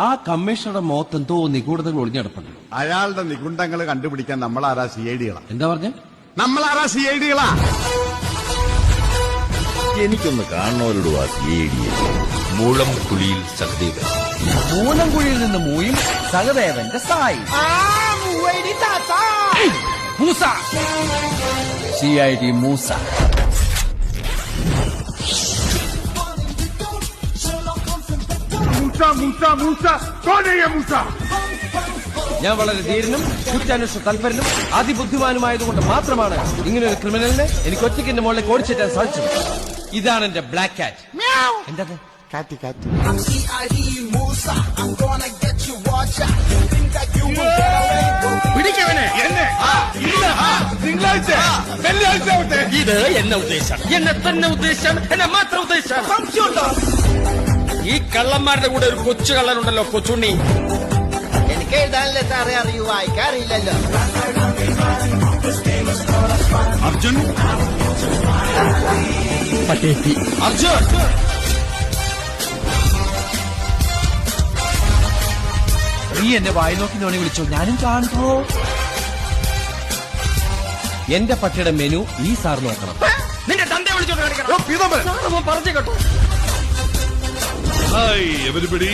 ആ കമ്മീഷണറുടെ മുഖത്ത് എന്തോ നിഗൂഢതകൾ ഒളിഞ്ഞെടുപ്പുണ്ട്. അയാളുടെ നിഗുണ്ടങ്ങൾ കണ്ടുപിടിക്കാൻ നമ്മളാരാ CID-കളാ. എന്താ പറഞ്ഞേ? നമ്മളാരാ CID-കളാ. എനിക്കൊന്ന് കാണണവരോട് ആ CID. മൂളം കുഴിയിൽ സഹദേവൻ. മൂലം കുഴിയിൽ നിന്ന് മൂയും സഹദേവന്റെ സായി. മൂസ. CID മൂസ. ഞാൻ വളരെ ധീരനും കുറ്റാന്വേഷണ തൽപരനും അതിബുദ്ധിമാനുമായതുകൊണ്ട് മാത്രമാണ് ഇങ്ങനൊരു ക്രിമിനലിനെ എനിക്ക് ഒറ്റയ്ക്ക് എന്റെ മുകളിലേക്ക് ഓടിച്ചേറ്റാൻ സാധിച്ചത്. ഇതാണ് എന്റെ ബ്ലാക്ക് കാറ്റ്. എന്താ പിടിക്കവനെ എന്നെ തിങ്കളാഴ്ച വെള്ളിയാഴ്ച ഇത് എന്നെ ഉദ്ദേശാണ്, എന്നെ തന്നെ ഉദ്ദേശാണ്, എന്നെ മാത്രം ഉദ്ദേശാണ്. ഈ കള്ളന്മാരുടെ കൂടെ ഒരു കൊച്ചു കള്ളനുണ്ടല്ലോ, കൊച്ചുണ്ണി. എനിക്ക് എഴുതാനല്ലേ സാറേ അറിയൂ, വായിക്കാറില്ലല്ലോ. അർജുൻ പട്ടേത്തി. അർജുൻ, നീ എന്നെ വായി നോക്കി നോണി വിളിച്ചോ, ഞാനും കാണുമ്പോ. എന്റെ പട്ടിയുടെ മെനു ഈ സാർ നോക്കണം. നിന്റെ തന്റെ വിളിച്ചോണ്ട് കാണിക്കണം. പറഞ്ഞു കേട്ടോ. Hi, everybody.